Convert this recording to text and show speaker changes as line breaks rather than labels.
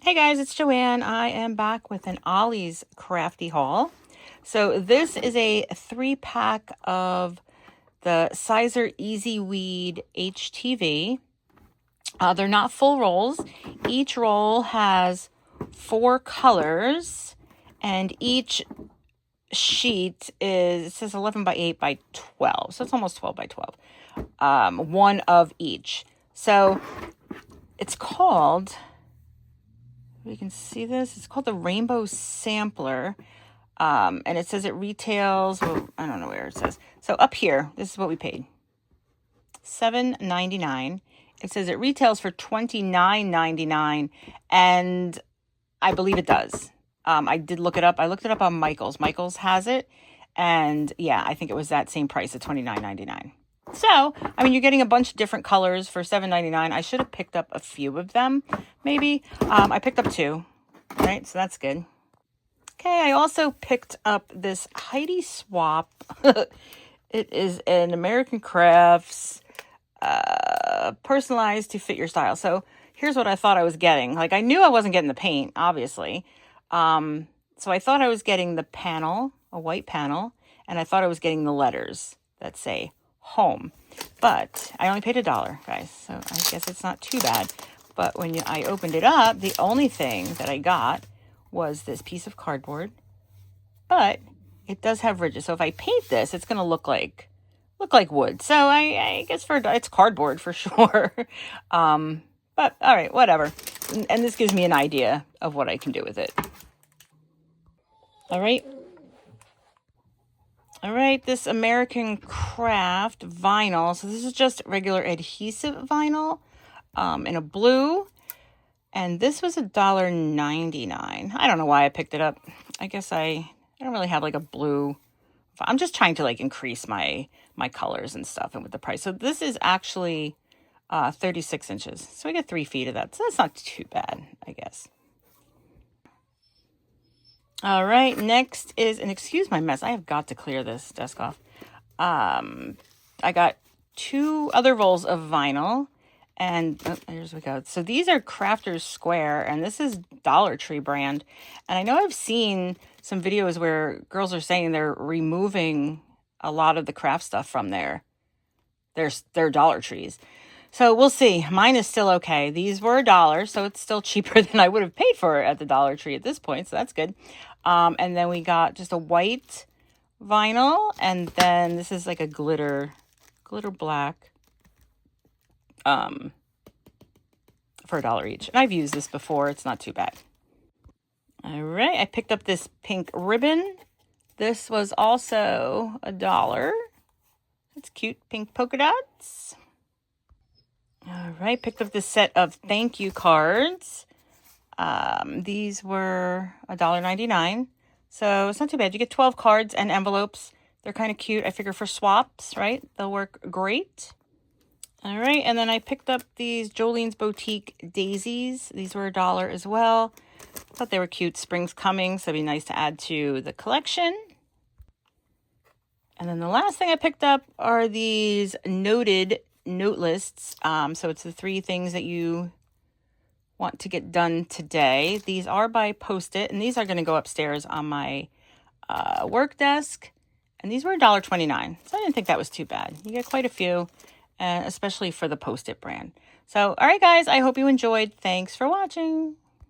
Hey guys, it's Joanne. I am back with an Ollies Crafty haul. So this is a 3-pack of the Sizer Easy Weed HTV. They're not full rolls. Each roll has 4 colors, and each sheet it says 11 by 8 by 12. So it's almost 12 by 12. One of each. So it's called... You can see this. It's called the Rainbow Sampler. And it says it retails, well, I don't know where it says. So up here, this is what we paid. $7.99. It says it retails for $29.99. And I believe it does. I did look it up. I looked it up on Michael's. Michael's has it. And yeah, I think it was that same price at $29.99. So, I mean, you're getting a bunch of different colors for $7.99. I should have picked up a few of them, maybe. I picked up 2, right? So that's good. Okay, I also picked up this Heidi Swap. It is an American Crafts, personalized to fit your style. So here's what I thought I was getting. Like, I knew I wasn't getting the paint, obviously. So I thought I was getting the panel, a white panel, and I thought I was getting the letters that say home, but I only paid $1, guys, so I guess it's not too bad. But when I opened it up, the only thing that I got was this piece of cardboard, but it does have ridges, so if I paint this, it's going to look like wood. So I guess it's cardboard for sure. But all right, whatever. And this gives me an idea of what I can do with it. All right, this American Craft vinyl. So this is just regular adhesive vinyl in a blue. And this was $1.99. I don't know why I picked it up. I guess I don't really have like a blue. I'm just trying to like increase my colors and stuff and with the price. So this is actually 36 inches. So I get 3 feet of that. So that's not too bad, I guess. All right, next is, and excuse my mess, I have got to clear this desk off. I got 2 other rolls of vinyl, and here's we go. So these are Crafters Square, and this is Dollar Tree brand. And I know I've seen some videos where girls are saying they're removing a lot of the craft stuff from their Dollar Trees. So we'll see. Mine is still okay. These were $1, so it's still cheaper than I would have paid for it at the Dollar Tree at this point, so that's good. And then we got just a white vinyl, and then this is like a glitter black for $1 each. And I've used this before. It's not too bad. All right, I picked up this pink ribbon. This was also $1. It's cute pink polka dots. All right, picked up this set of thank you cards. These were $1.99. So it's not too bad. You get 12 cards and envelopes. They're kind of cute. I figure for swaps, right? They'll work great. All right, and then I picked up these Jolene's Boutique daisies. These were $1 as well. Thought they were cute. Spring's coming, so it'd be nice to add to the collection. And then the last thing I picked up are these noted note lists. So it's the 3 things that you want to get done today. These are by Post-it, and these are going to go upstairs on my work desk. And these were $1.29, so I didn't think that was too bad. You get quite a few, especially for the Post-it brand. So, all right, guys, I hope you enjoyed. Thanks for watching.